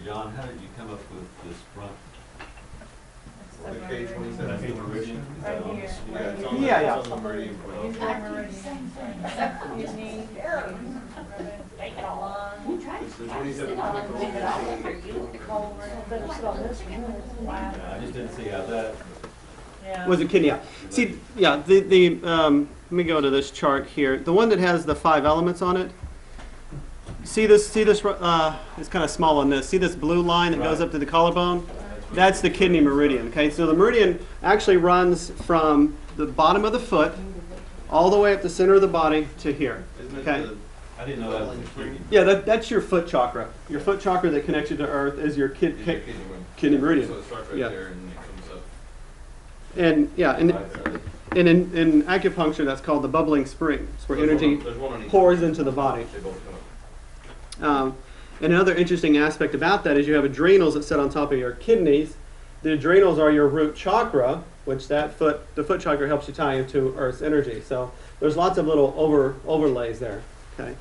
John, how did you come up with this front? The K27 meridian? Right here. Yeah, Right it's here. on Yeah. the meridian point. Use my meridian. You need, take it along. It's the 27th. I just didn't see how that. Yeah. Was it kidney? Yeah. See, yeah. Let me go to this chart here. The one that has the 5 elements on it. See this? See this? It's kind of small on this. See this blue line that goes up to the collarbone? That's the kidney meridian. Okay, so the meridian actually runs from the bottom of the foot all the way up the center of the body to here. Okay. I didn't know that was a kidney. Yeah, that's your foot chakra. Your foot chakra that connects you to Earth is your kidney meridian. So it starts right Yeah. there and it comes up. And yeah, and in acupuncture, that's called the bubbling spring. It's where energy There's one on each pours side. into the body. They both come up. And another interesting aspect about that is you have adrenals that sit on top of your kidneys. The adrenals are your root chakra, which the foot chakra helps you tie into Earth's energy. So there's lots of little overlays there. Okay.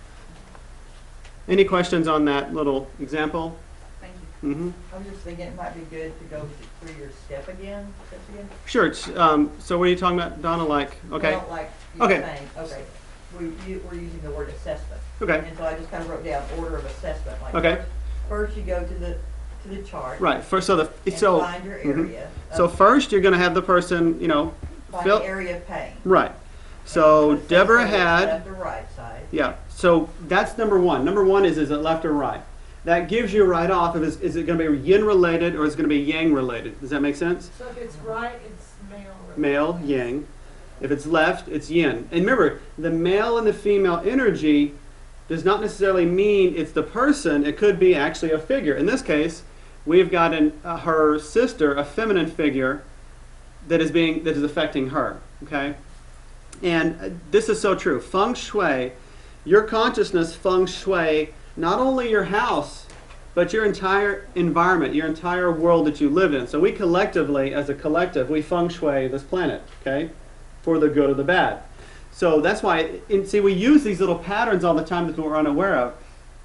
Any questions on that little example? Thank you. Mm-hmm. I was just thinking it might be good to go through your steps again. Sure. It's, so what are you talking about, Donna? Like, okay. Well, like you Okay. were saying, okay, we're using the word assessment. Okay. And so I just kind of wrote down order of assessment. Like Okay. First you go to the chart. Right. First, so And find your area. So first, you're going to have the person, Find fill. the area of pain. Right. So And assess Deborah whether it's had. left or right side. Yeah. So that's number one. Number one is it left or right? That gives you right off if is it going to be yin related or is it going to be yang related? Does that make sense? So if it's right, it's male. Male, yang. If it's left, it's yin. And remember, the male and the female energy does not necessarily mean it's the person. It could be actually a figure. In this case, we've got her sister, a feminine figure, that is affecting her. Okay, and this is so true. Feng Shui, your consciousness feng shui not only your house, but your entire environment, your entire world that you live in. So we collectively, as a collective, we feng shui this planet. Okay, for the good or the bad. So that's why, see, we use these little patterns all the time that we're unaware of.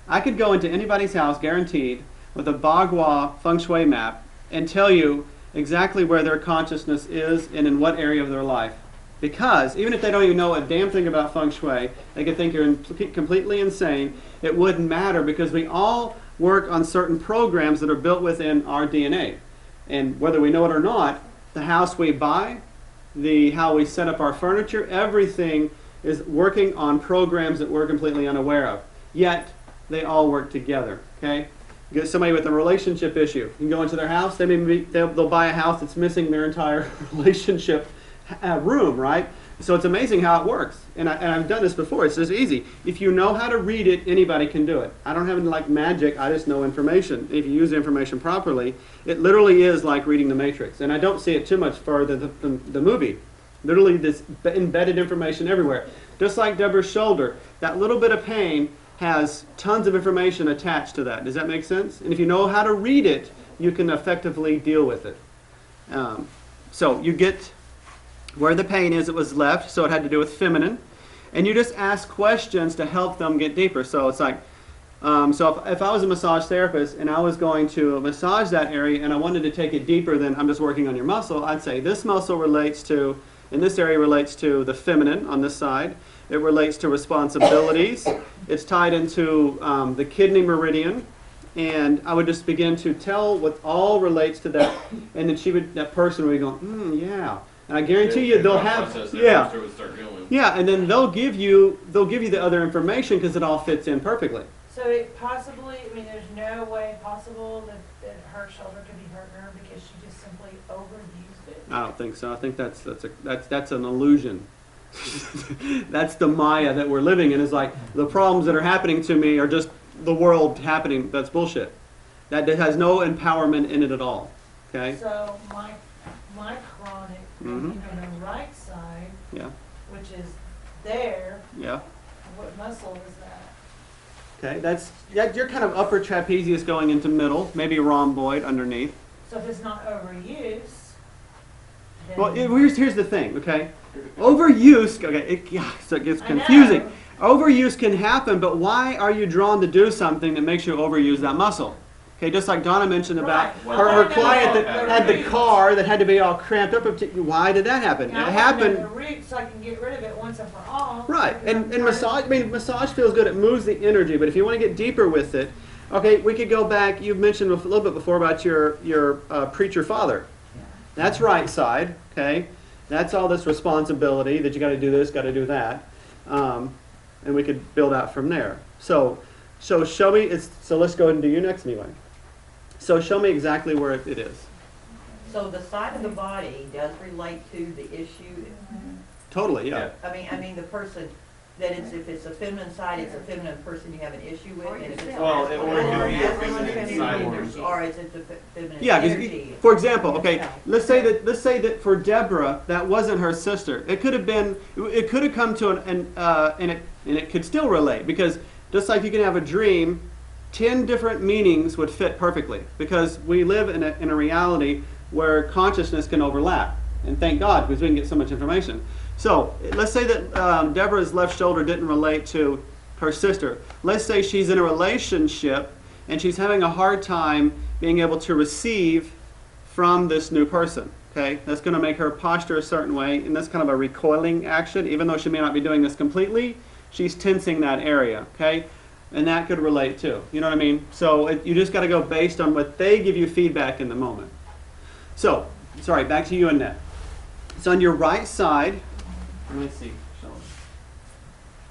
I could go into anybody's house, guaranteed, with a Bagua feng shui map and tell you exactly where their consciousness is and in what area of their life. Because even if they don't even know a damn thing about feng shui, they could think you're completely insane. It wouldn't matter because we all work on certain programs that are built within our DNA. And whether we know it or not, the house we buy, how we set up our furniture, everything is working on programs that we're completely unaware of. Yet, they all work together, okay? You get somebody with a relationship issue. You can go into their house, they'll buy a house that's missing their entire relationship room, right? So it's amazing how it works. And I've done this before. It's just easy. If you know how to read it, anybody can do it. I don't have any like magic. I just know information. If you use the information properly, it literally is like reading the Matrix. And I don't see it too much further than the movie. Literally this embedded information everywhere. Just like Deborah's shoulder, that little bit of pain has tons of information attached to that. Does that make sense? And if you know how to read it, you can effectively deal with it. So you get where the pain is, it was left, so it had to do with feminine. And you just ask questions to help them get deeper. So it's like, so if I was a massage therapist and I was going to massage that area and I wanted to take it deeper than I'm just working on your muscle, I'd say this muscle relates to, and this area relates to the feminine on this side. It relates to responsibilities. It's tied into the kidney meridian. And I would just begin to tell what all relates to that. And then that person would be going, yeah. And I guarantee you they'll have, and then they'll give you the other information because it all fits in perfectly. So it possibly, there's no way possible that her shoulder could be hurting her because she just simply overused it. I don't think so. I think that's an illusion. That's the Maya that we're living in. Is like the problems that are happening to me are just the world happening. That's bullshit. That has no empowerment in it at all. Okay. So my chronic on the right side, which is there. Yeah. What muscle is that? Okay, you're kind of upper trapezius going into middle, maybe rhomboid underneath. So if it's not overuse, then Well, here's the thing, okay? Overuse, so it gets confusing. Overuse can happen, but why are you drawn to do something that makes you overuse that muscle? Okay, just like Donna mentioned about Right. her Well, client no, that the had the roots. car that had to be all cramped up. Why did that happen? Now, It I want to know happened. the roots so I can get rid of it once and for all. Right, Because I'm and tired of- massage, I mean, massage feels good. It moves the energy, but if you want to get deeper with it, okay, we could go back. You mentioned a little bit before about your preacher father. That's right side, okay? That's all this responsibility that you got to do this, got to do that, and we could build out from there. So show me. So let's go ahead and do you next anyway. So show me exactly where it is. So the side of the body does relate to the issue. Totally, yeah. I mean, the person, that it's, if it's a feminine side, it's a feminine person you have an issue with, and if it's a Well, it would masculine, be a it's feminine side energy. or it's a feminine Yeah, 'cause energy. for example, okay, let's say that for Deborah, that wasn't her sister. It could have come to and it could still relate, because just like you can have a dream, 10 different meanings would fit perfectly, because we live in a reality where consciousness can overlap. And thank God, because we can get so much information. So let's say that Deborah's left shoulder didn't relate to her sister. Let's say she's in a relationship and she's having a hard time being able to receive from this new person. Okay, that's going to make her posture a certain way, and that's kind of a recoiling action. Even though she may not be doing this completely, she's tensing that area. Okay, and that could relate too. You know what I mean? So you just got to go based on what they give you feedback in the moment. So, sorry, back to you, Annette. It's on your right side. Let me see. Show me.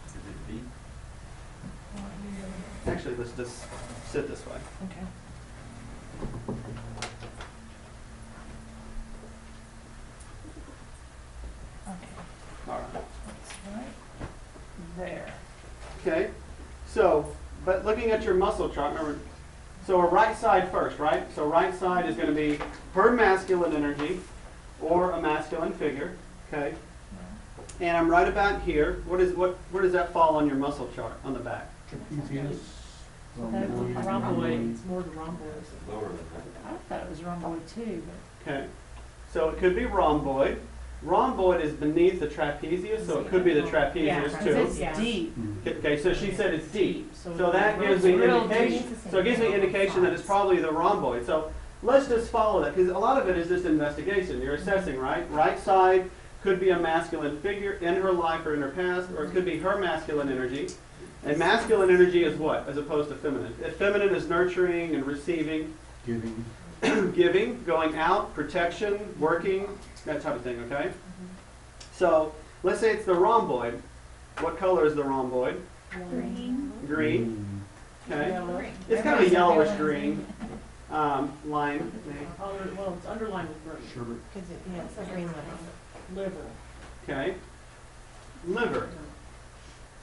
Is it B? Actually, let's just sit this way. Okay. Okay, All right. that's right there. Okay. So, but looking at your muscle chart, remember, so a right side first, right? So right side is going to be her masculine energy or a masculine figure. Okay. And I'm right about here. Where does that fall on your muscle chart on the back? Rhomboid, it's more the rhomboid. Lower than that. I thought it was rhomboid too, but. Okay. So it could be rhomboid. Rhomboid is beneath the trapezius, so it could be the trapezius too. It's deep. Okay, so she said it's deep. So So that gives me indication. So it gives me indication that it's probably the rhomboid. So let's just follow that, because a lot of it is just investigation. You're assessing, right? Right side could be a masculine figure in her life or in her past, or it could be her masculine energy. And masculine energy is what, as opposed to feminine? Feminine is nurturing and receiving, Giving. giving, going out, protection, working, that type of thing, okay? So let's say it's the rhomboid. What color is the rhomboid? Green. Green. Okay. Yellow. It's kind of a yellowish green line. Well, it's underlined with green. Sugar. Because it's a green liver. Okay. Liver.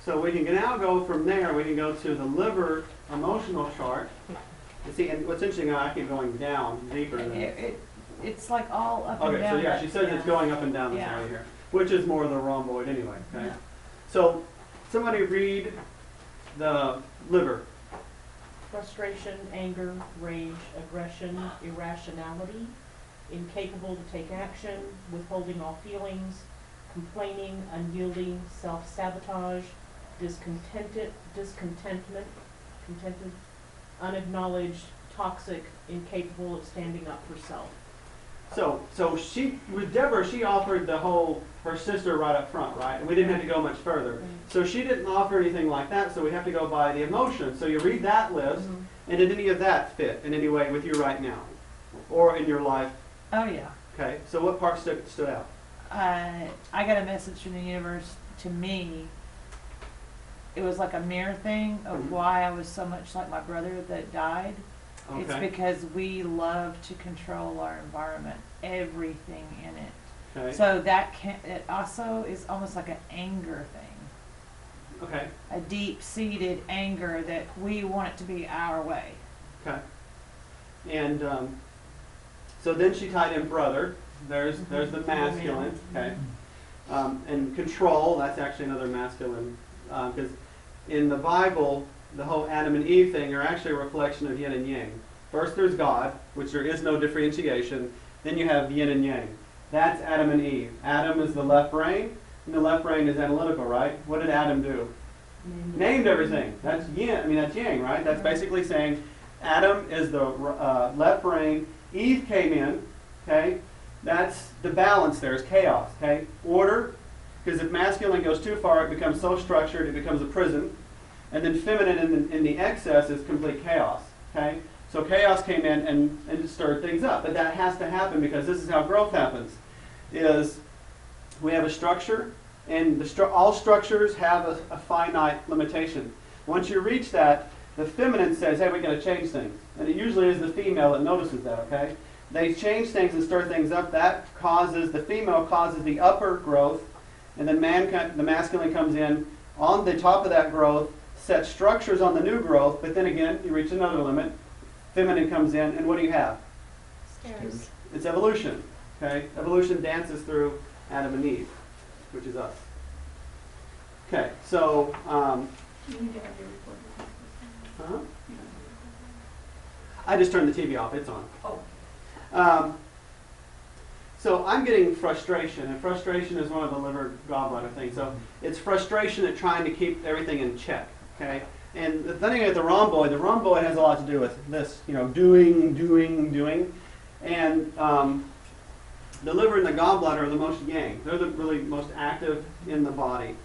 So we can now go from there. We can go to the liver emotional chart. You see, and what's interesting, I keep going down deeper than this. It's like all up and Okay, down. so yeah, she says it's going up and down this Yeah. way here, which is more the rhomboid anyway. Okay. Yeah. So somebody read the liver. Frustration, anger, rage, aggression, irrationality, incapable to take action, withholding all feelings, complaining, unyielding, self-sabotage, discontentment, unacknowledged, toxic, incapable of standing up for self. So she, with Deborah, she offered the whole, her sister right up front, right? And we didn't have to go much further. So she didn't offer anything like that, so we have to go by the emotion. So you read that list, and did any of that fit in any way with you right now? Or in your life? Oh yeah. Okay, so what part stood out? I got a message from the universe to me. It was like a mirror thing of Mhm. why I was so much like my brother that died. It's Okay, because we love to control our environment, everything in it. okay, So that it also is almost like an anger thing, okay, a deep-seated anger that we want it to be our way. okay. And so then she tied in brother. There's the masculine, okay. And control, that's actually another masculine, because in the Bible, the whole Adam and Eve thing are actually a reflection of yin and yang. First there's God, which there is no differentiation. Then you have yin and yang. That's Adam and Eve. Adam is the left brain, and the left brain is analytical, right? What did Adam do? Named everything. That's yin. I mean, that's yang, right? That's basically saying Adam is the left brain. Eve came in, okay? That's the balance there is chaos, okay? Order, because if masculine goes too far, it becomes so structured, it becomes a prison. And then feminine in the excess is complete chaos, okay? So chaos came in and stirred things up. But that has to happen because this is how growth happens, is we have a structure, and all structures have a finite limitation. Once you reach that, the feminine says, hey, we're going to change things. And it usually is the female that notices that, okay? They change things and stir things up. That causes, the female causes the upper growth, and then the masculine comes in on the top of that growth, sets structures on the new growth, but then again, you reach another limit. Feminine comes in, and what do you have? Stairs. It's evolution, okay? Evolution dances through Adam and Eve, which is us. Okay, so, huh? I just turned the TV off. It's on. Oh. So I'm getting frustration, and frustration is one of the liver gallbladder things. So it's frustration at trying to keep everything in check, okay? And the thing with the rhomboid has a lot to do with this, doing. And the liver and the gallbladder are the most yang. They're the really most active in the body.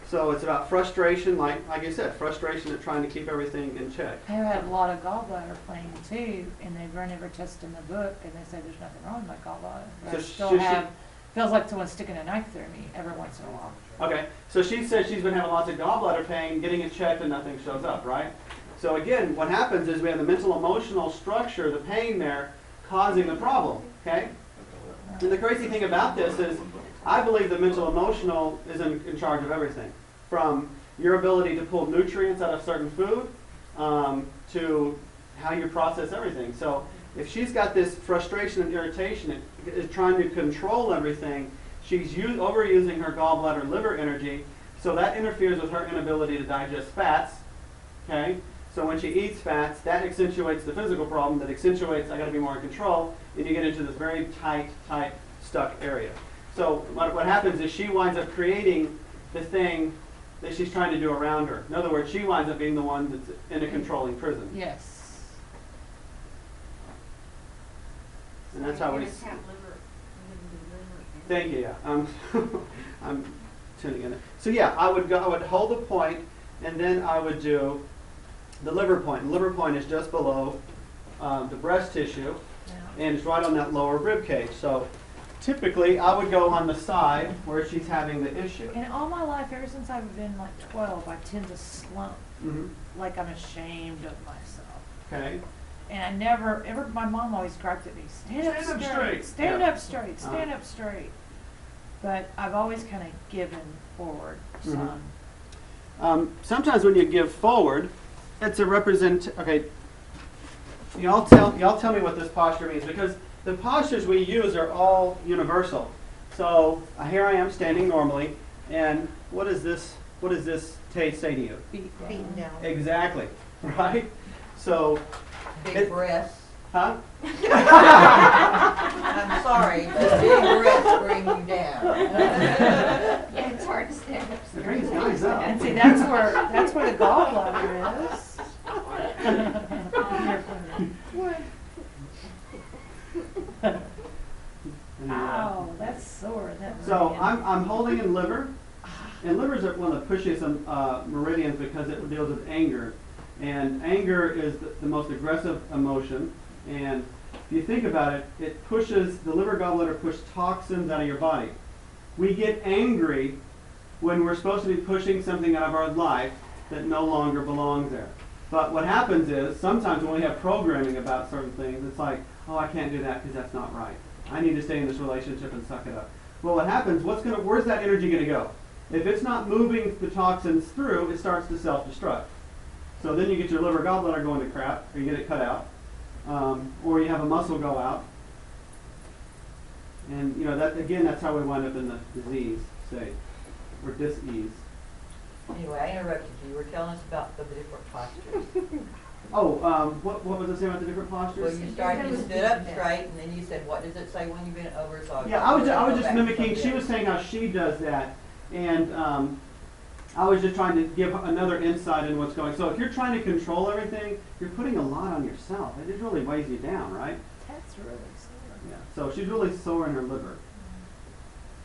So it's about frustration, like I said, frustration at trying to keep everything in check. I had a lot of gallbladder pain too, and they run every test in the book, and they say there's nothing wrong with my gallbladder. But So I still should she- have, feels like someone's sticking a knife through me every once in a while. Okay, so she said she's been having lots of gallbladder pain, getting it checked, and nothing shows up, right? So again, what happens is we have the mental emotional structure, the pain there, causing the problem, okay? And the crazy thing about this is, I believe the mental emotional is in charge of everything. From your ability to pull nutrients out of certain food, to how you process everything. So if she's got this frustration and irritation, is trying to control everything, she's overusing her gallbladder liver energy, so that interferes with her inability to digest fats, okay? So when she eats fats, that accentuates the physical problem, that accentuates, I gotta be more in control, and you get into this very tight, stuck area. So what happens is she winds up creating the thing that she's trying to do around her. In other words, she winds up being the one that's in a controlling prison. Yes. And that's how we... Thank you, yeah. I'm tuning in. So yeah, I would hold a point, and then I would do the liver point. The liver point is just below the breast tissue, and it's right on that lower rib cage. So typically, I would go on the side where she's having the issue. And all my life, ever since I've been like 12, I tend to slump, like I'm ashamed of myself. Okay. And my mom always griped at me, stand up straight, stand up straight, stand up straight. But I've always kind of given forward some. Sometimes when you give forward, it's a okay, y'all tell me what this posture means, because the postures we use are all universal. So here I am standing normally, and what does this say to you? Beaten down. Exactly, right? So, Big breasts. huh? I'm sorry, but big breasts bring you down. Yeah, it's hard to stand up. It brings guys up. And see, that's where the gallbladder is. Ow, that's sore. So I'm holding in liver, and liver is one of the pushiest meridians because it deals with anger, and anger is the most aggressive emotion. And if you think about it, it pushes the liver gallbladder pushes toxins out of your body. We get angry when we're supposed to be pushing something out of our life that no longer belongs there. But what happens is sometimes when we have programming about certain things, it's like, oh, I can't do that because that's not right. I need to stay in this relationship and suck it up. Well, what happens, where's that energy going to go? If it's not moving the toxins through, it starts to self-destruct. So then you get your liver gallbladder going to crap, or you get it cut out, or you have a muscle go out. And that's how we wind up in the disease state, or dis-ease. Anyway, I interrupted you. You were telling us about the different postures. Oh, what was I saying about the different postures? Well, you stood up straight, and then you said, what does it say when you've been over? So Yeah, I was just mimicking. She was saying how she does that, and I was just trying to give another insight into what's going. So if you're trying to control everything, you're putting a lot on yourself. It just really weighs you down, right? That's really sore. Yeah. So she's really sore in her liver.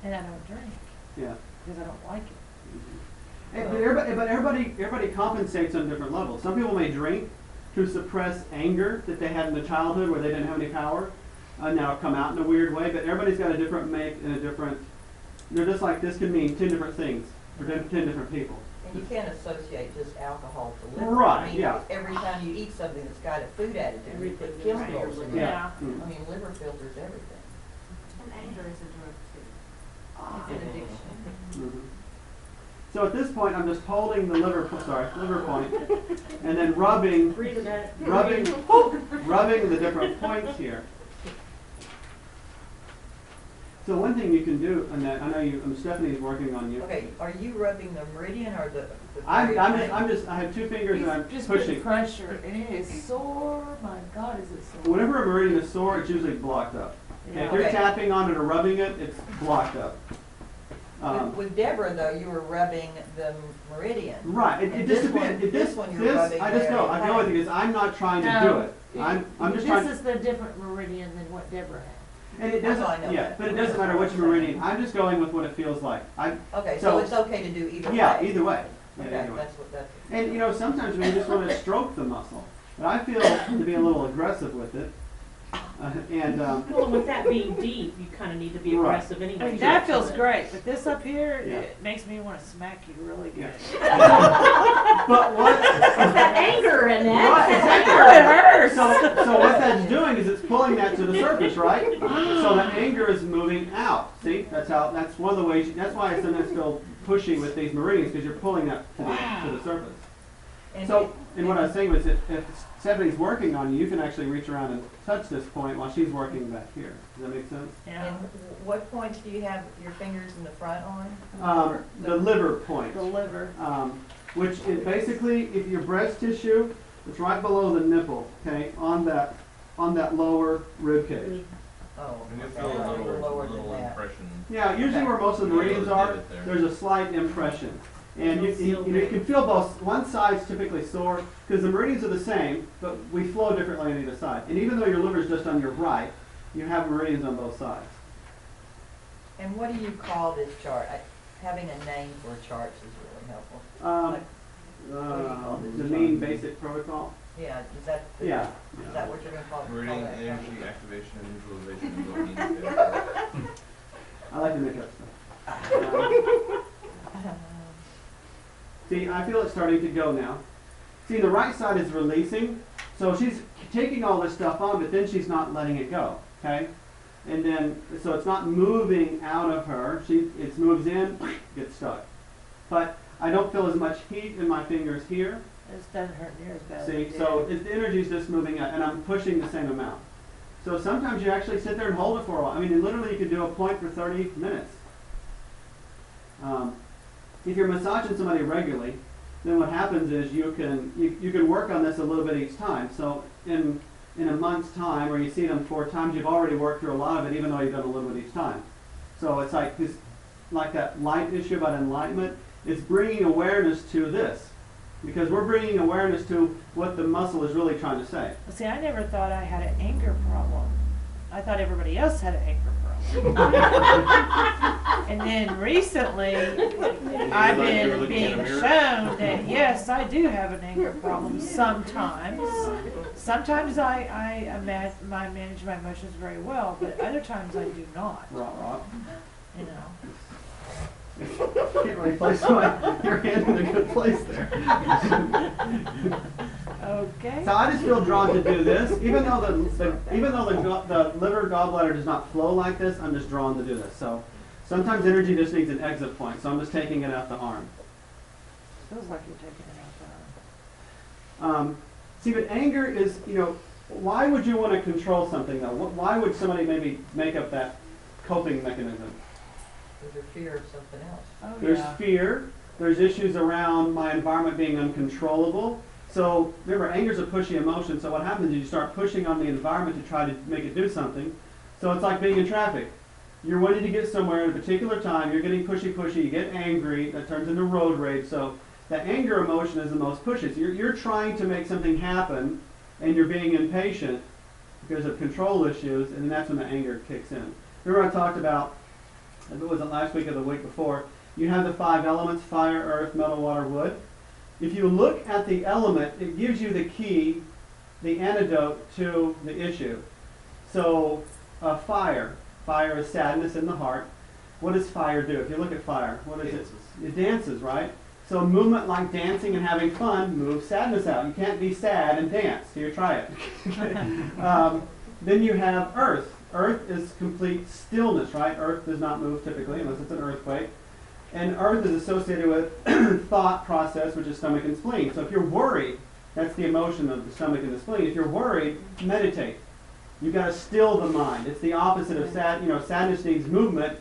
And I don't drink Yeah. because I don't like it. But everybody compensates on different levels. Some people may drink to suppress anger that they had in the childhood where they didn't have any power. Now come out in a weird way, but everybody's got a different make and a different. They're just like this can mean 10 different things for 10 different people. And you can't associate just alcohol to liver. Right, I mean, yeah. every time you eat something that's got a food additive, you put Everything is chemicals in it. Yeah. Yeah. Mm. I mean, liver filters everything. And anger is a drug too. Ah. It's an addiction. Mhm. So at this point, I'm just holding the liver point, and then rubbing Breathe it out. rubbing the different points here. So one thing you can do, Annette, I know Stephanie's working on you. Okay, are you rubbing the meridian or the I very have 2 fingers and I'm Just putting pushing. pressure, and it is sore. My God, is it sore? Whenever a meridian is sore, it's usually blocked up. And if you're Okay. tapping on it or rubbing it, it's blocked up. With Deborah, though, you were rubbing the meridian. Right. It And just this one- depends. this one you're rubbing I just there. know. I know it because I'm not trying to do No. it. I'm just This trying. is the different meridian than what Deborah had. And it That's doesn't. all I know Yeah, that. but it doesn't matter which meridian. I'm just going with what it feels like. Okay, So- so it's okay to do either way? Yeah, either way. Yeah, Okay, either way. that's what that's. And sometimes we just want to stroke the muscle. But I feel to be a little aggressive with it. Well, with that being deep, you kind of need to be Right. aggressive I anyway. mean, that feels great, but this up here, Yeah. it makes me want to smack you really good. But what? That anger in it. Right, It exactly. hurts. So what that's doing is it's pulling that to the surface, right? So the anger is moving out. See, that's one of the ways. That's why I sometimes feel pushy with these meridians because you're pulling that to the surface. And So, and what I was saying was if Stephanie's working on you, you can actually reach around and touch this point while she's working back here. Does that make sense? Yeah. And what points do you have your fingers in the front on? The liver point. The liver. Which is basically, if your breast tissue, it's right below the nipple, okay, on that lower rib cage. Oh, And you okay, feel a you're lower than little that. impression. Yeah, usually where most of the meridians are, There. there's a slight impression. And you can feel both. One side's typically sore because the meridians are the same, but we flow differently on either side. And even though your liver is just on your right, you have meridians on both sides. And what do you call this chart? Having a name for charts is really helpful. The mean basic protocol. Yeah, is that? Yeah. Is that what you're gonna call Meridian that? energy activation and visualization and dopamine. I like to make up stuff. See, I feel it starting to go now. See, the right side is releasing, so she's taking all this stuff on, but then she's not letting it go, okay? And then, so it's not moving out of her. It moves in, gets stuck. But I don't feel as much heat in my fingers here. This doesn't hurt near as bad. See, so the energy's just moving out, and I'm pushing the same amount. So sometimes you actually sit there and hold it for a while. I mean, literally you could do a point for 30 minutes. If you're massaging somebody regularly, then what happens is you can work on this a little bit each time. So in a month's time, or you see them 4 times, you've already worked through a lot of it, even though you've done a little bit each time. So it's like this, like that light issue about enlightenment. It's bringing awareness to this, because we're bringing awareness to what the muscle is really trying to say. Well, see, I never thought I had an anger problem. I thought everybody else had an anger problem. And then recently, I've been being shown that yes, I do have an anger problem sometimes. Sometimes I manage my emotions very well, but other times I do not. Rah, You know. Can't really place your hand in a good place there. Okay. So I just feel drawn to do this, even though the liver gallbladder does not flow like this. I'm just drawn to do this. So sometimes energy just needs an exit point. So I'm just taking it out the arm. Feels like you're taking it out the arm. See, but anger is, why would you want to control something though? Why would somebody maybe make up that coping mechanism? There's a fear of something else. Oh, There's yeah. fear. There's issues around my environment being uncontrollable. So remember, anger is a pushy emotion. So what happens is you start pushing on the environment to try to make it do something. So it's like being in traffic. you're wanting to get somewhere at a particular time, you're getting pushy, you get angry, that turns into road rage. So that anger emotion is the most pushy. So you're trying to make something happen, and you're being impatient because of control issues, and that's when the anger kicks in. Remember I talked about, if it wasn't last week or the week before, you have the 5 elements, fire, earth, metal, water, wood. If you look at the element, it gives you the key, the antidote to the issue. So fire is sadness in the heart. What does fire do? If you look at fire, what is it? It dances, right? So a movement like dancing and having fun moves sadness out. You can't be sad and dance. Here, try it. Then you have earth. Earth is complete stillness, right? Earth does not move typically unless it's an earthquake. And earth is associated with thought process, which is stomach and spleen. So if you're worried, that's the emotion of the stomach and the spleen. If you're worried, meditate. You've got to still the mind. It's the opposite of sad. Sadness needs movement.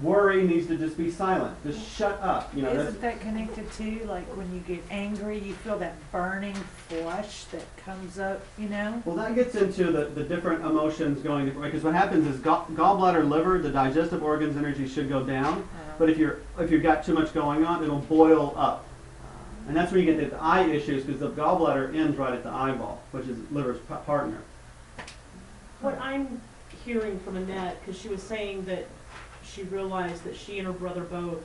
Worry needs to just be silent. Just shut up. Isn't that connected to, like, when you get angry, you feel that burning flush that comes up, Well, that gets into the different emotions going different way. Because what happens is gallbladder, liver, the digestive organs' energy should go down. But if you've got too much going on, it'll boil up. And that's where you get the eye issues, because the gallbladder ends right at the eyeball, which is liver's partner. What I'm hearing from Annette, because she was saying that she realized that she and her brother both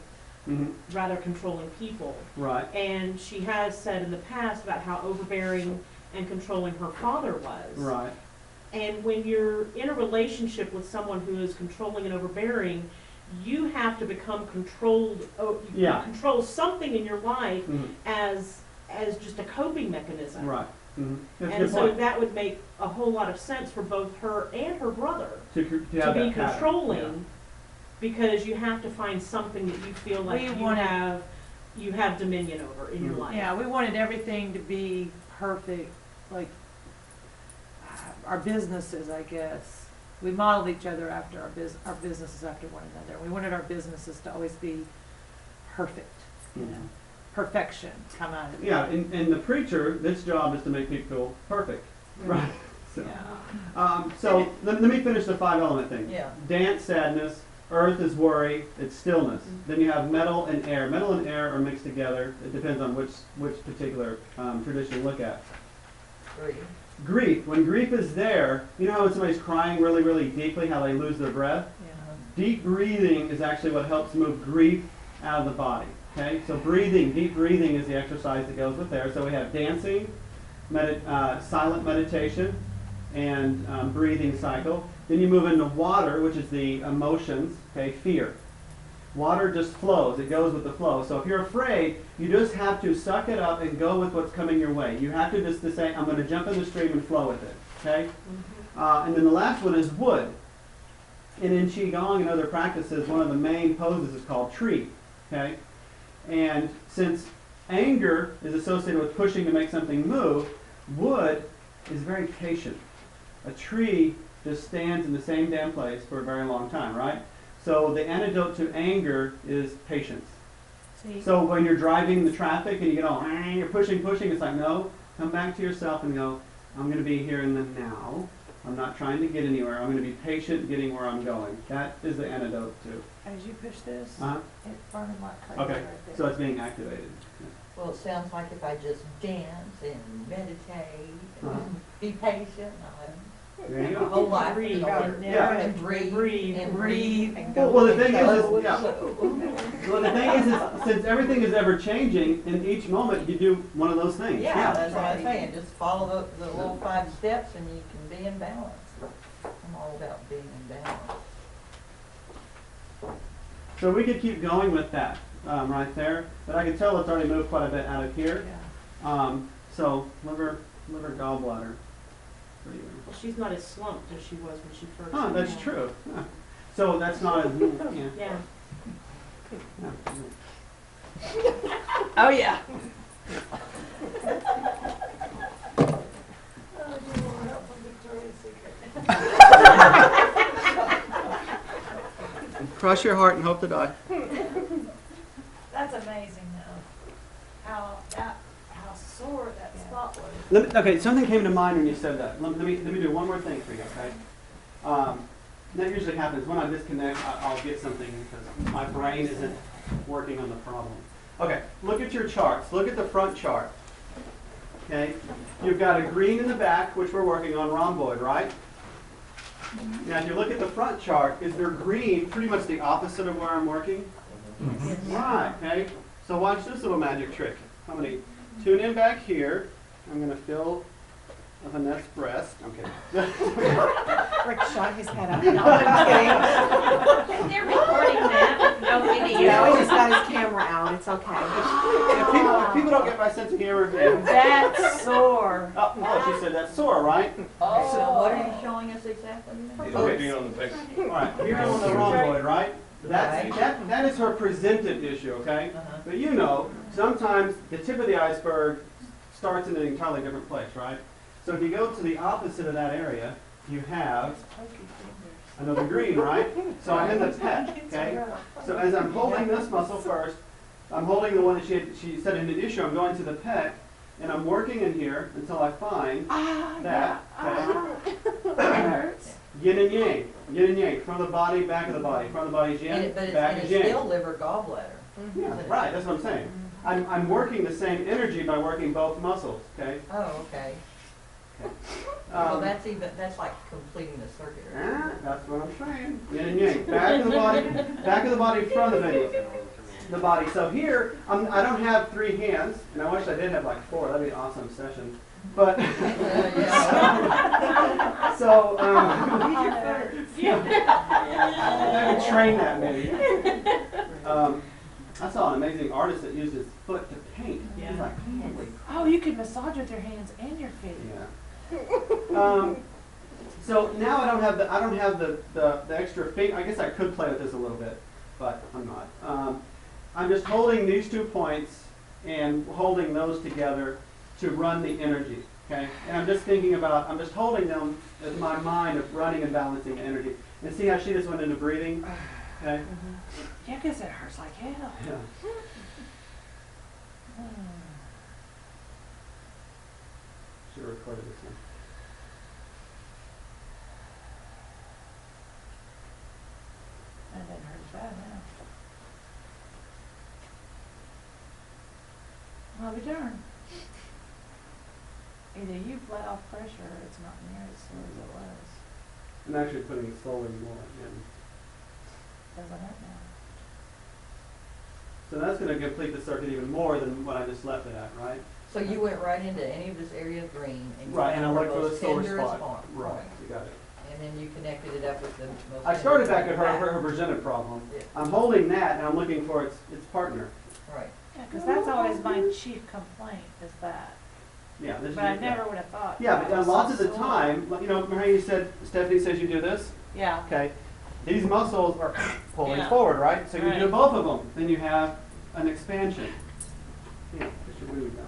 rather controlling people. Right. And she has said in the past about how overbearing and controlling her father was. Right. And when you're in a relationship with someone who is controlling and overbearing, you have to become controlled. Control something in your life as just a coping mechanism. Right. And so that would make a whole lot of sense for both her and her brother to be controlling, because you have to find something that you feel like you have dominion over in your life. Yeah, we wanted everything to be perfect, like our businesses, I guess. We modeled each other after our businesses after one another. We wanted our businesses to always be perfect, perfection come out of it. Yeah, and the preacher, this job is to make people feel perfect. Right. So let me finish the 5 element thing. Yeah. Dance, sadness. Earth is worry. It's stillness. Then you have metal and air. Metal and air are mixed together. It depends on which particular tradition you look at. Grief. When grief is there, you know how when somebody's crying really, really deeply, how they lose their breath? Yeah. Deep breathing is actually what helps move grief out of the body. Okay, so deep breathing is the exercise that goes with there. So we have dancing, silent meditation, and breathing cycle. Then you move into water, which is the emotions, okay, fear. Water just flows. It goes with the flow. So if you're afraid, you just have to suck it up and go with what's coming your way. You have to just say, I'm going to jump in the stream and flow with it. Okay? And then the last one is wood. And in Qigong and other practices, one of the main poses is called tree. Okay? And since anger is associated with pushing to make something move, wood is very patient. A tree just stands in the same damn place for a very long time, right? So the antidote to anger is patience. So when you're driving the traffic and you get all, you're pushing, it's like, no, come back to yourself and go, I'm going to be here in the now. I'm not trying to get anywhere. I'm going to be patient getting where I'm going. That is the antidote to. As you push this, it's burning like crazy Okay, right there. so it's being activated. Well, it sounds like if I just dance and meditate and be patient, There you a go. whole life. Breathe. Yeah. And breathe and Well, go. the thing Well, the thing is since everything is ever changing, in each moment you do one of those things. Yeah, that's what I'm saying. Just follow the little 5 steps and you can be in balance. I'm all about being in balance. So we could keep going with that right there, but I can tell it's already moved quite a bit out of here. So liver, gallbladder. Well, she's not as slumped as she was when she first. Oh, that's true. Huh. So that's not as Yeah. Oh yeah. Cross your heart and hope to die. That's amazing though, how sore that spot was. Okay, something came to mind when you said that. Let me do one more thing for you, okay? that usually happens when I disconnect. I'll get something because my brain isn't working on the problem. Okay, look at your charts. Look at the front chart. Okay, you've got a green in the back, which we're working on, rhomboid, right? Now, if you look at the front chart, is there green pretty much the opposite of where I'm working? Right, okay. So watch this little magic trick. I'm going to tune in back here. I'm going to feel Vanette's breast. I'm kidding. Rick shot his head up. No, I'm kidding. They're recording that, no video. Yeah, we just got his camera out, it's okay. Yeah, people don't get my sense of humor. That's sore. Oh, she said that's sore, right? Oh, so what are you showing us exactly? Looking on the picture. All right, here's on the rhomboid, right? That is her presented issue, okay? But you know, sometimes the tip of the iceberg starts in an entirely different place, right? So if you go to the opposite of that area, you have another green, right? So I'm in the pet, okay? So as I'm holding this muscle first, I'm holding the one that she said in the issue, I'm going to the pet, and I'm working in here until I find that, okay? Yin and yang, from the body, back of the body, from the body's yin, back is It's yang. still liver gallbladder. Yeah, right, that's what I'm saying. I'm working the same energy by working both muscles, okay? Oh, okay. So that's like completing the circuit, right? That's what I'm saying. Yin and yang. Back of the body, front of the body. So here, I don't have 3 hands, and I wish I did have like 4. That'd be an awesome session. But so I could train that maybe. I saw an amazing artist that used his foot to paint. He's like, holy. Oh, you can massage with your hands and your feet. Yeah. So now I don't have the extra feet. I guess I could play with this a little bit, but I'm not. I'm just holding these 2 points and holding those together to run the energy. Okay, and I'm just holding them in my mind of running and balancing the energy. And see how she just went into breathing. Okay. Yeah, because it hurts like hell. Yeah. She recorded this one. That didn't hurt as bad now. I'll be darned. Either you've let off pressure or it's not near as slow as it was. I'm actually putting slowly more in. Doesn't hurt now. So that's going to complete the circuit even more than what I just left it at, right? So you went right into any of this area of green and you Right, and I found looked the for the most sore tenderest spot. point. Right, you got it. And then you connected it up with the most. I started back at tenderest her presented problem. Yeah. I'm holding that and I'm looking for its partner. Right. Yeah, because that's always my chief complaint is that. Yeah, this But I is, never would have thought. Yeah, that but was lots of so the time, you know, remember how you said, Stephanie says you do this? Yeah. Okay. These muscles are pulling Yeah. forward, right? So you do Right. both of them. Then you have an expansion. Yeah, just your booty now.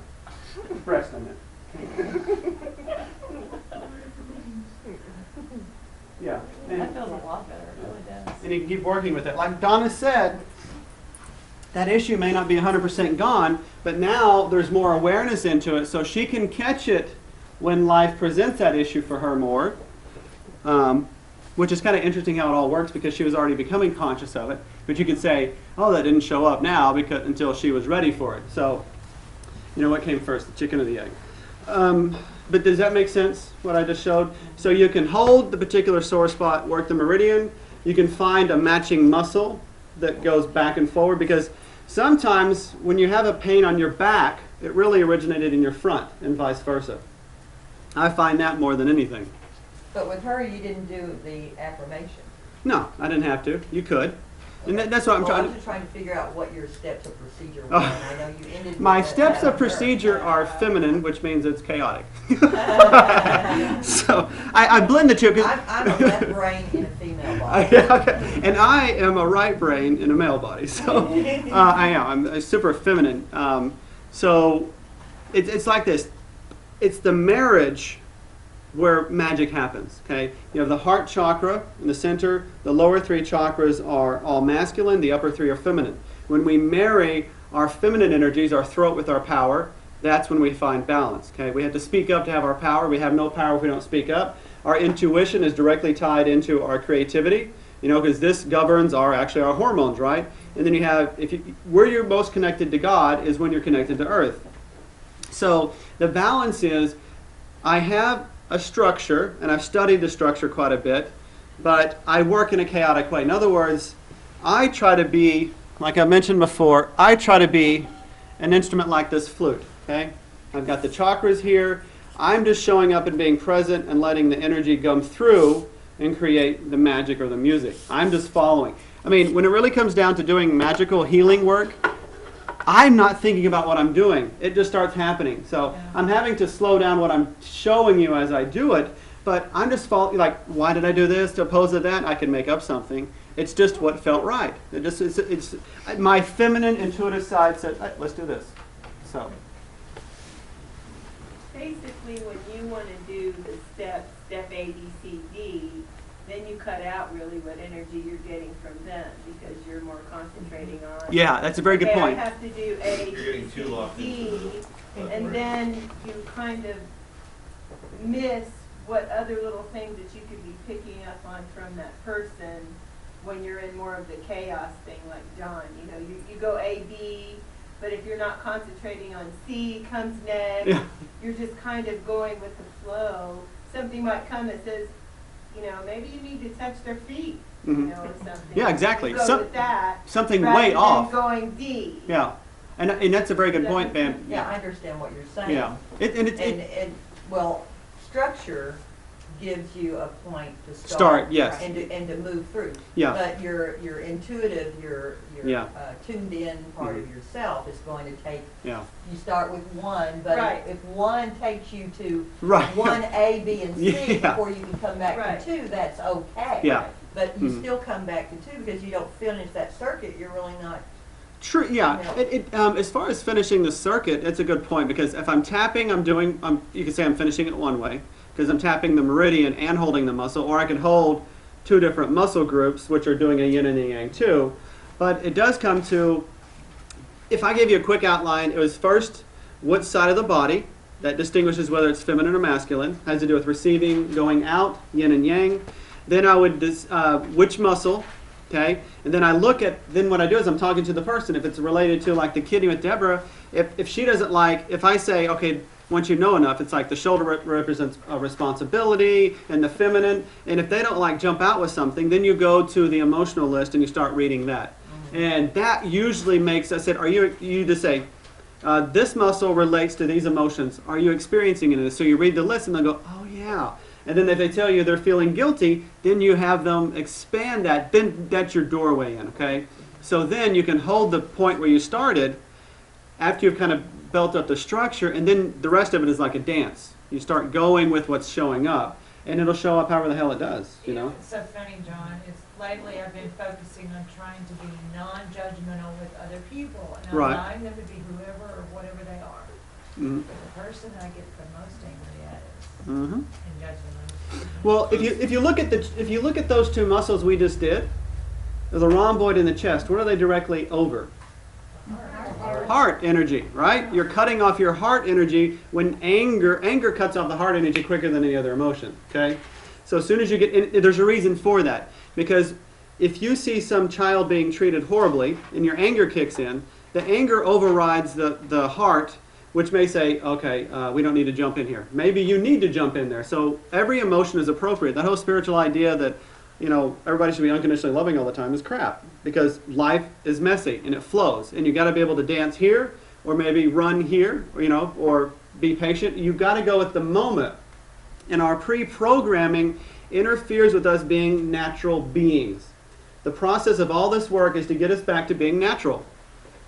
Breast, I meant. Yeah. That feels a lot better. It really does. And you can keep working with it. Like Donna said, that issue may not be 100% gone, but now there's more awareness into it, so she can catch it when life presents that issue for her more, which is kind of interesting how it all works because she was already becoming conscious of it. But you could say, oh, that didn't show up now because until she was ready for it. So, you know, what came first, the chicken or the egg? But does that make sense, what I just showed? So you can hold the particular sore spot, work the meridian. You can find a matching muscle that goes back and forward because sometimes when you have a pain on your back, it really originated in your front and vice versa. I find that more than anything. But with her, you didn't do the affirmation. No, I didn't have to. You could. And that's what I'm trying I'm to... just trying to figure out what your steps of procedure were. Oh. And I know you ended with My that steps of her. procedure are feminine, which means it's chaotic. So I blend the two. I'm a left brain in a female body. Yeah, okay. And I am a right brain in a male body. So I am. I'm super feminine. So it's like this. It's the marriage where magic happens. Okay, you have the heart chakra in the center. The lower 3 chakras are all masculine. The upper 3 are feminine. When we marry our feminine energies, our throat with our power, that's when we find balance. Okay, we have to speak up to have our power. We have no power if we don't speak up. our intuition is directly tied into our creativity, you know, because this governs actually our hormones, right? And then you have, where you're most connected to God is when you're connected to Earth. So the balance is, I have a structure, and I've studied the structure quite a bit, but I work in a chaotic way. In other words, I try to be, like I mentioned before, I try to be an instrument like this flute, okay? I've got the chakras here. I'm just showing up and being present and letting the energy come through and create the magic or the music. I'm just following. I mean, when it really comes down to doing magical healing work, I'm not thinking about what I'm doing. It just starts happening. So I'm having to slow down what I'm showing you as I do it, but I'm just following, like, why did I do this to opposed to that? I can make up something. It's just what felt right. It's my feminine intuitive side said, hey, let's do this. So basically, when you want to do the step A, B, C, D, then you cut out really what energy you're getting from them because you're more concentrating on. Yeah, that's a very good point. I have to do A, B, C, D, and then you kind of miss what other little things that you could be picking up on from that person when you're in more of the chaos thing, like John. You know, you go A, B, but if you're not concentrating on C comes next, you're just kind of going with the flow. Something might come that says, you know, maybe you need to touch their feet, you know, or something. Yeah, exactly. You go with that, something rather way than off. Going D. Yeah, and that's a very good point, Pam. Yeah, I understand what you're saying. Yeah, well, structure gives you a point to start, yes, and to move through. Yeah. But your intuitive, your tuned in part of yourself is going to take. Yeah. You start with one, but if one takes you to right. 1A, B, and C before you can come back to 2, that's okay. Yeah. But you still come back to 2 because you don't finish that circuit. You're really not. True. Yeah. As far as finishing the circuit, it's a good point because if I'm tapping, you can say I'm finishing it one way because I'm tapping the meridian and holding the muscle, or I could hold 2 different muscle groups which are doing a yin and a yang too. But it does come to, if I gave you a quick outline, it was first what side of the body that distinguishes whether it's feminine or masculine, has to do with receiving, going out, yin and yang. Then I would which muscle. Okay, and then then what I do is I'm talking to the person. If it's related to like the kitty with Deborah, if she doesn't like, if I say, okay, once you know enough, it's like the shoulder represents a responsibility and the feminine, and if they don't like jump out with something, then you go to the emotional list and you start reading that. And that usually makes, I said, you just say, this muscle relates to these emotions. Are you experiencing it? So you read the list and they'll go, oh yeah. And then if they tell you they're feeling guilty, then you have them expand that. Then that's your doorway in, okay? So then you can hold the point where you started after you've kind of built up the structure, and then the rest of it is like a dance. You start going with what's showing up, and it'll show up however the hell it does, you know? It's so funny, John. Lately I've been focusing on trying to be non-judgmental with other people and allowing them to be whoever or whatever they are. Mm-hmm. The person I get the most angry at is Mm-hmm. judgmental. Well, if you look at those 2 muscles we just did, the rhomboid and the chest, what are they directly over? Heart energy, right? You're cutting off your heart energy when anger cuts off the heart energy quicker than any other emotion, okay? So as soon as you get in, there's a reason for that. Because if you see some child being treated horribly and your anger kicks in, the anger overrides the heart, which may say, okay, we don't need to jump in here. Maybe you need to jump in there. So every emotion is appropriate. That whole spiritual idea that, you know, everybody should be unconditionally loving all the time is crap, because life is messy and it flows, and you got to be able to dance here, or maybe run here, or, you know, or be patient. You've got to go with the moment. And our pre-programming interferes with us being natural beings. The process of all this work is to get us back to being natural.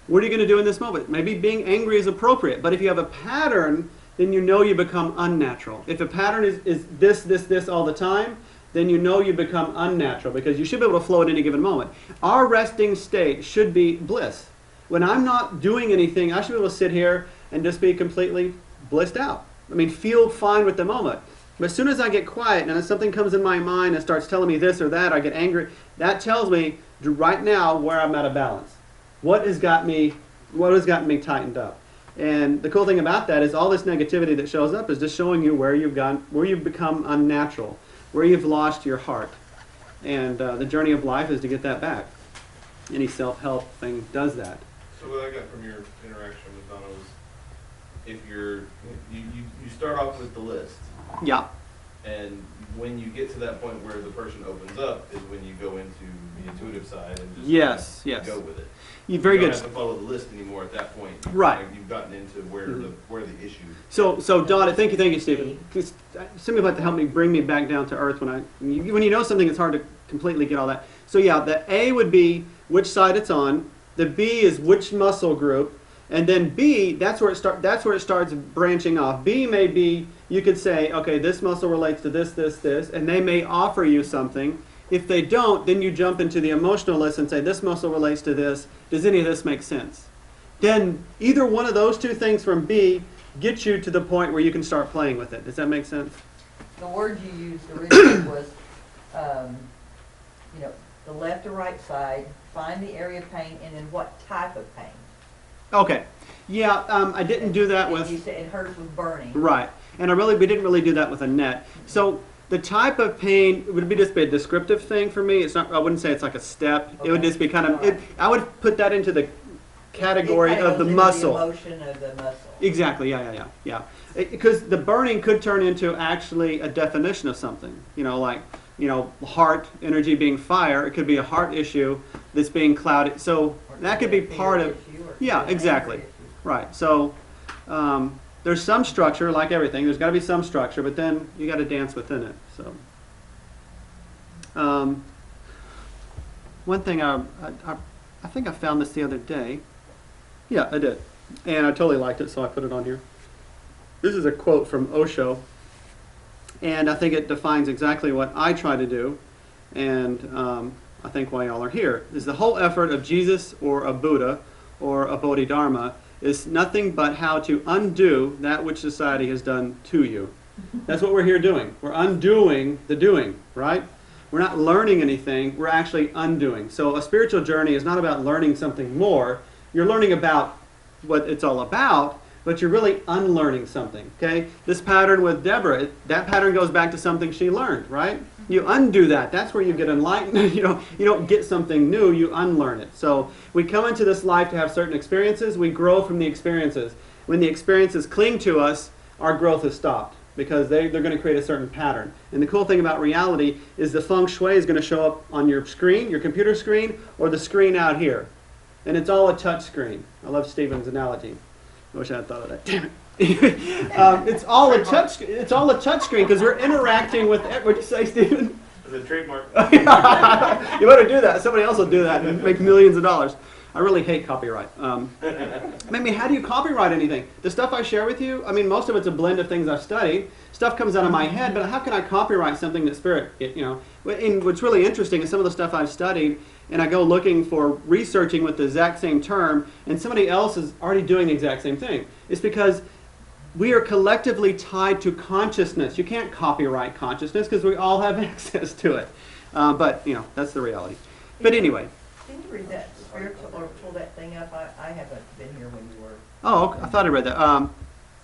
What are you going to do in this moment? Maybe being angry is appropriate, but if you have a pattern, then you know you become unnatural. If a pattern is this all the time, then you know you become unnatural, because you should be able to flow at any given moment. Our resting state should be bliss. When I'm not doing anything, I should be able to sit here and just be completely blissed out. I mean, feel fine with the moment. But as soon as I get quiet and something comes in my mind and starts telling me this or that, I get angry, that tells me right now where I'm out of balance. What has gotten me tightened up? And the cool thing about that is all this negativity that shows up is just showing you where you've become unnatural. where you've lost your heart. And the journey of life is to get that back. Any self-help thing does that. So what I got from your interaction with Donna was, if you start off with the list, Yeah. and when you get to that point where the person opens up is when you go into the intuitive side and just Yes, yes. go with it. Very You don't good. have to follow the list anymore at that point. Right. You've gotten into where the issue. So Donna, thank you, Stephen. Somebody would like to help me bring me back down to earth when you know something, it's hard to completely get all that. So yeah, the A would be which side it's on. The B is which muscle group, and then B, that's where it starts branching off. B may be, you could say, okay, this muscle relates to this, this, this, and they may offer you something. If they don't, then you jump into the emotional list and say, this muscle relates to this. Does any of this make sense? Then either one of those two things from B gets you to the point where you can start playing with it. Does that make sense? The word you used originally was, the left or right side, find the area of pain, and then what type of pain. Okay. Yeah, I didn't do that with... You said hers was burning. Right. And we didn't really do that with a net. So the type of pain would just be a descriptive thing for me. It's not. I wouldn't say it's like a step. Okay. It would just be kind of... I would put that into the category of the muscle. The emotion of the muscle. Exactly. Yeah. Because the burning could turn into actually a definition of something. Heart energy being fire. It could be a heart issue that's being clouded. So that could be part of... Yeah, exactly. Right. So there's some structure, like everything. There's got to be some structure, but then you got to dance within it. So one thing I think I found this the other day. Yeah, I did, and I totally liked it, so I put it on here. This is a quote from Osho, and I think it defines exactly what I try to do, and I think why y'all are here is the whole effort of Jesus or a Buddha or a Bodhidharma is nothing but how to undo that which society has done to you. That's what we're here doing. We're undoing the doing, right? We're not learning anything, we're actually undoing. So a spiritual journey is not about learning something more. You're learning about what it's all about, but you're really unlearning something, okay? This pattern with Deborah, that pattern goes back to something she learned, right? You undo that. That's where you get enlightened. You don't get something new, you unlearn it. So we come into this life to have certain experiences. We grow from the experiences. When the experiences cling to us, our growth is stopped because they're going to create a certain pattern. And the cool thing about reality is the feng shui is going to show up on your screen, your computer screen, or the screen out here. And it's all a touch screen. I love Stephen's analogy. I wish I had thought of that. Damn it. It's all a touch. It's all a touch screen because we're interacting with. What'd you say, Stephen? The trademark. You better do that. Somebody else will do that and make millions of dollars. I really hate copyright. I mean, how do you copyright anything? The stuff I share with you, I mean, most of it's a blend of things I've studied. Stuff comes out of my head, but how can I copyright something that Spirit, And what's really interesting is some of the stuff I've studied, and I go looking for researching with the exact same term, and somebody else is already doing the exact same thing. It's because we are collectively tied to consciousness. You can't copyright consciousness because we all have access to it. But, that's the reality. But anyway. Can you read that spiritual or pull that thing up? I haven't been here when you were. Oh, okay. I thought I read that.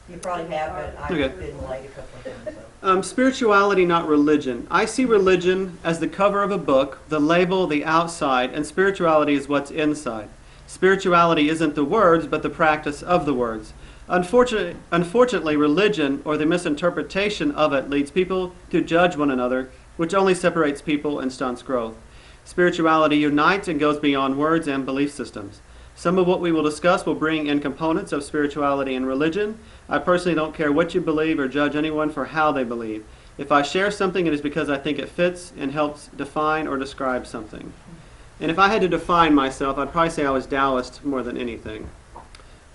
You probably have, but I've okay. been late a couple of times. So. Spirituality, not religion. I see religion as the cover of a book, the label, the outside, and spirituality is what's inside. Spirituality isn't the words, but the practice of the words. Unfortunately, religion, or the misinterpretation of it, leads people to judge one another, which only separates people and stunts growth. Spirituality unites and goes beyond words and belief systems. Some of what we will discuss will bring in components of spirituality and religion. I personally don't care what you believe or judge anyone for how they believe. If I share something, it is because I think it fits and helps define or describe something. And if I had to define myself, I'd probably say I was Taoist more than anything.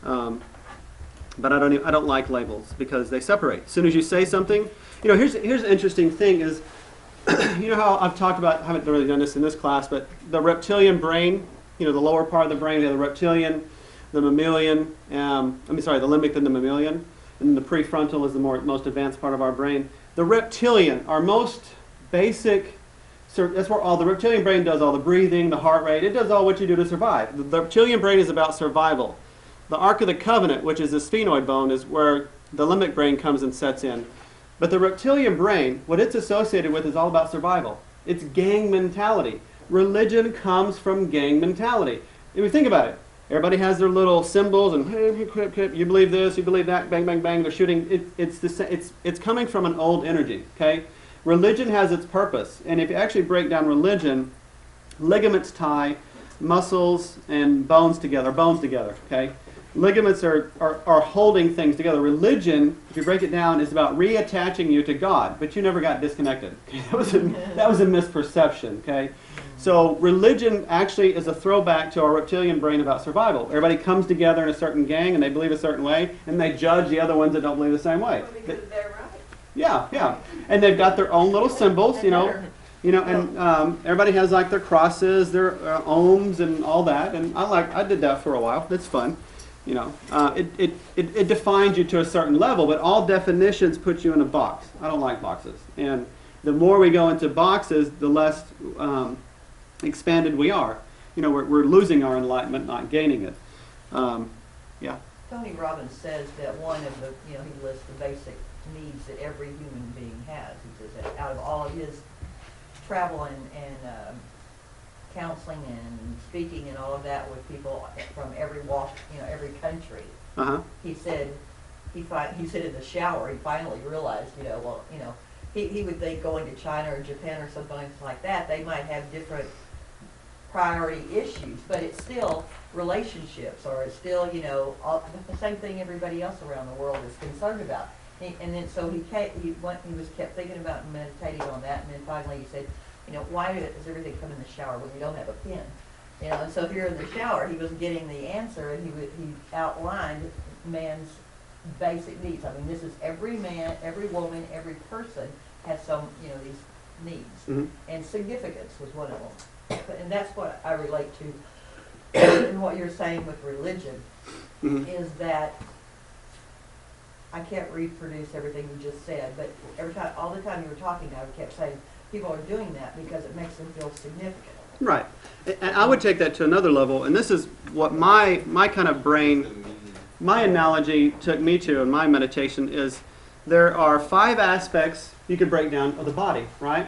But I don't like labels because they separate. As soon as you say something, here's the interesting thing is, how I've talked about, I haven't really done this in this class, but the reptilian brain, the lower part of the brain, the reptilian, the mammalian, the limbic and the mammalian, and the prefrontal is the most advanced part of our brain. The reptilian, our most basic, that's where all the reptilian brain does all the breathing, the heart rate, it does all what you do to survive. The reptilian brain is about survival. The Ark of the Covenant, which is the sphenoid bone, is where the limbic brain comes and sets in. But the reptilian brain, what it's associated with is all about survival. It's gang mentality. Religion comes from gang mentality. If you think about it, everybody has their little symbols and hey, you believe this, you believe that, bang, bang, bang, they're shooting. It's coming from an old energy, okay? Religion has its purpose. And if you actually break down religion, ligaments tie muscles and bones together, okay? Ligaments are holding things together. Religion, if you break it down, is about reattaching you to God, but you never got disconnected. Okay? That was a misperception, okay? So religion actually is a throwback to our reptilian brain about survival. Everybody comes together in a certain gang and they believe a certain way, and they judge the other ones that don't believe the same way. Well, because they're right. Yeah. And they've got their own little symbols, and everybody has like their crosses, their ohms and all that. And I did that for a while. It's fun. It defines you to a certain level, but all definitions put you in a box. I don't like boxes. And the more we go into boxes, the less expanded we are. We're losing our enlightenment, not gaining it. Yeah. Tony Robbins says that one of the, he lists the basic needs that every human being has. He says that out of all of his travel and counseling and speaking and all of that with people from every walk, every country. He said in the shower he finally realized, he would think going to China or Japan or something like that, they might have different priority issues, but it's still relationships, or it's still the same thing everybody else around the world is concerned about. And then so he kept thinking about and meditating on that, and then finally he said, why does everything come in the shower when you don't have a pen? And so here in the shower, he was getting the answer, and he outlined man's basic needs. I mean, this is every man, every woman, every person has some, these needs. Mm-hmm. And significance was one of them. And that's what I relate to. And what you're saying with religion is that I can't reproduce everything you just said, but all the time you were talking, I kept saying, people are doing that because it makes them feel significant. Right. And I would take that to another level, and this is what my kind of brain, my analogy took me to in my meditation is there are 5 aspects you could break down of the body, right?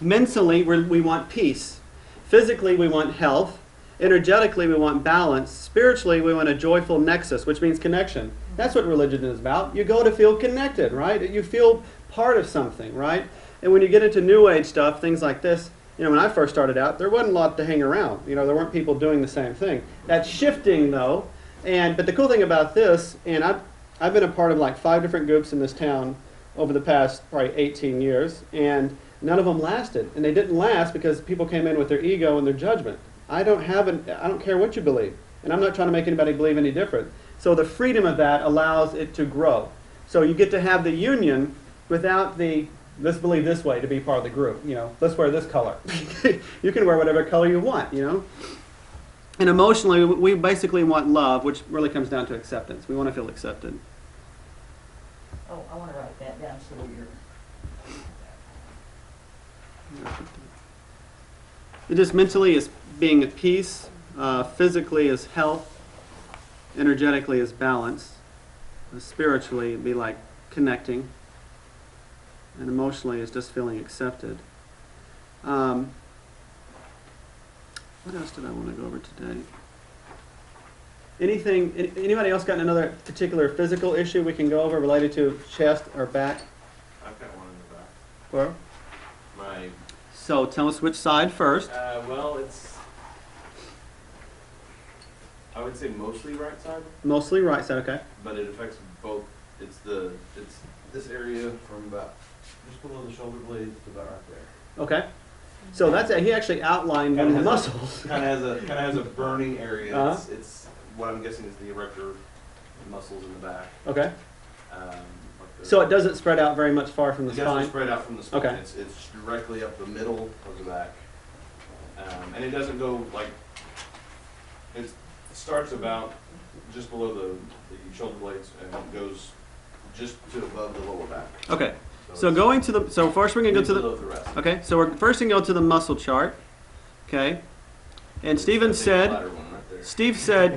Mentally, we want peace. Physically, we want health. Energetically, we want balance. Spiritually, we want a joyful nexus, which means connection. That's what religion is about. You go to feel connected, right? You feel part of something, right? And when you get into New Age stuff, things like this, when I first started out, there wasn't a lot to hang around. There weren't people doing the same thing. That's shifting, though. But the cool thing about this, and I've been a part of like 5 different groups in this town over the past probably 18 years, and none of them lasted. And they didn't last because people came in with their ego and their judgment. I don't care what you believe, and I'm not trying to make anybody believe any different. So the freedom of that allows it to grow. So you get to have the union without the let's believe this way to be part of the group. Let's wear this color. You can wear whatever color you want. And emotionally, we basically want love, which really comes down to acceptance. We want to feel accepted. Oh, I want to write that down so you're... It just mentally is being at peace, physically is health, energetically is balance, spiritually it'd be like connecting, and emotionally is just feeling accepted. What else did I want to go over today? Anybody else got another particular physical issue we can go over related to chest or back? I've got one in the back. Or? So tell us which side first. Well, it's, I would say mostly right side. Mostly right side, okay. But it affects both. It's this area from about just below the shoulder blades to about right there. Okay. So he actually outlined one of the muscles. Kind of has a burning area. Uh-huh. It's what I'm guessing is the erector muscles in the back. Okay. So it doesn't spread out very much far from the spine? It doesn't spread out from the spine. Okay. It's directly up the middle of the back. And it doesn't go like, it starts about just below the shoulder blades and goes just to above the lower back. Okay. So going to the, so first we're going to go to the rest. okay, so we're first going to go to the muscle chart. Okay. And Steve said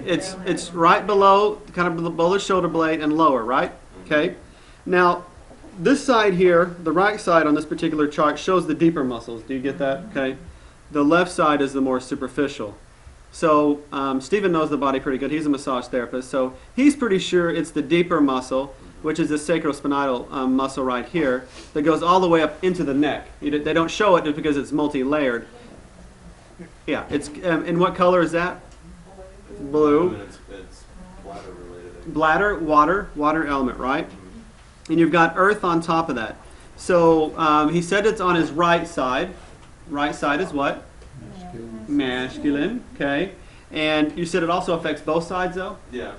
it's right below, kind of below the shoulder blade and lower, right? Okay. Now, this side here, the right side on this particular chart shows the deeper muscles. Do you get that? Okay. The left side is the more superficial. So Stephen knows the body pretty good. He's a massage therapist. So he's pretty sure it's the deeper muscle, which is the sacrospinatal muscle right here, that goes all the way up into the neck. They don't show it because it's multi-layered. Yeah. It's and what color is that? Blue. And it's bladder related. Bladder, water element, right? And you've got earth on top of that. So he said it's on his right side. Right side is what? Masculine. Okay. And you said it also affects both sides, though? Yeah.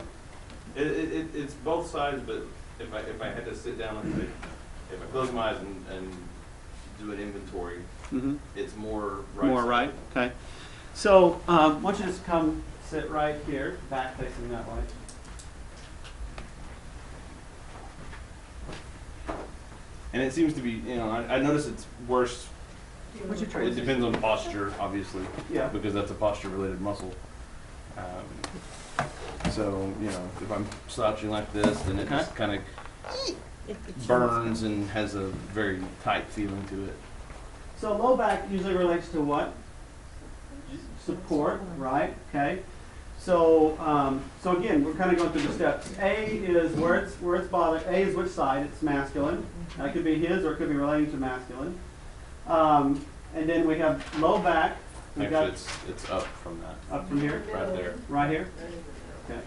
It's both sides, but if I had to sit down and if I close my eyes and do an inventory, it's more right. More side. right. Okay. So why don't you just come sit right here, back facing that way. And it seems to be, I notice it's worse. It depends on posture, obviously. Yeah. Because that's a posture-related muscle. So, if I'm slouching like this, then it just kind of burns and has a very tight feeling to it. So low back usually relates to what? Support, right? Okay. So, so again, we're kind of going through the steps. A is where it's bothered. A is which side? It's masculine. That could be his, or it could be relating to masculine. And then we have low back. Actually, it's up from that. Up from here? Right there. Right here? Okay.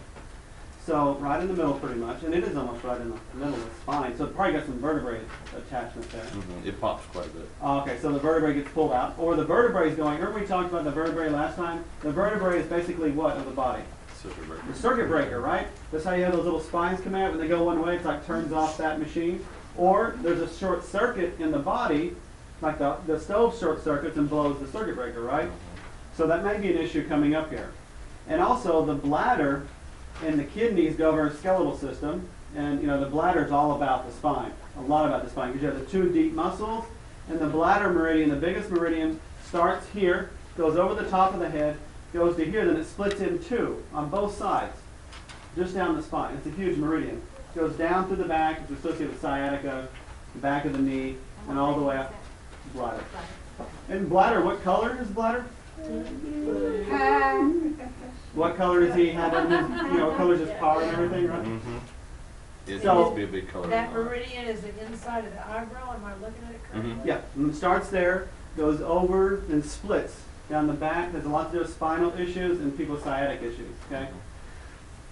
So right in the middle pretty much. And it is almost right in the middle of the spine. So it probably got some vertebrae attachment there. It pops quite a bit. Okay, so the vertebrae gets pulled out. Or the vertebrae is going, remember we talked about the vertebrae last time? The vertebrae is basically what of the body? Circuit breaker. The circuit breaker, right? That's how you have those little spines come out. When they go one way, it's like turns off that machine. Or there's a short circuit in the body, like the stove short circuits and blows the circuit breaker, right? So that may be an issue coming up here. And also the bladder and the kidneys go over a skeletal system. And the bladder is all about the spine, a lot about the spine. Because you have the two deep muscles, and the bladder meridian, the biggest meridian, starts here, goes over the top of the head, goes to here, then it splits in two on both sides, just down the spine. It's a huge meridian. It goes down through the back, it's associated with sciatica, the back of the knee, and all the way up to bladder. And bladder, what color is bladder? What color does he have in his, what color is his car and everything, right? It So- needs to be a big color. That meridian is the inside of the eyebrow, am I looking at it correctly? Yeah, and it starts there, goes over and splits down the back. There's a lot to do with spinal issues and people's sciatic issues, okay?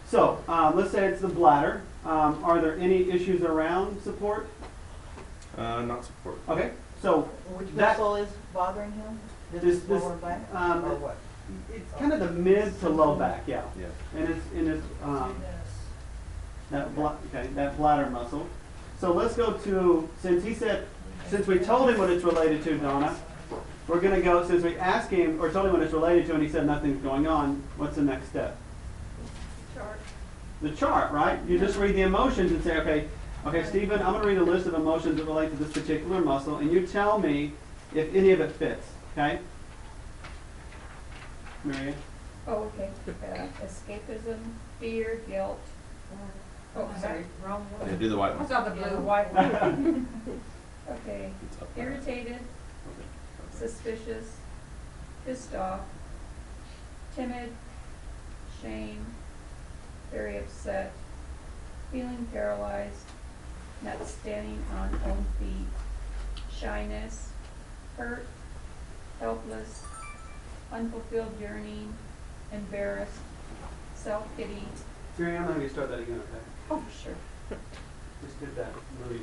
So, let's say it's the bladder. Are there any issues around support? Not support. Okay, so Which that- muscle is bothering him? This- lower back? Or what? it's kind of the mid to low back, yeah. Yeah. And it's Do this. that bladder muscle. So let's go to, since we told him what it's related to, Donna, we're going to go, since we asked him, or told him what it's related to, and he said nothing's going on, what's the next step? Chart. The chart, right? You just read the emotions and say, okay, Stephen, I'm going to read a list of emotions that relate to this particular muscle, and you tell me if any of it fits, okay? Maria? Oh, okay. Escapism, fear, guilt. Oh, sorry, wrong one. Yeah, do the white I one. saw the Yeah, blue. the white one. Okay. It's up there. Irritated, suspicious, pissed off, timid, shame, very upset, feeling paralyzed, not standing on own feet, shyness, hurt, helpless, unfulfilled yearning, embarrassed, self-pity. Miriam, I'm going to have you start that again, okay? Oh, sure. Just did that really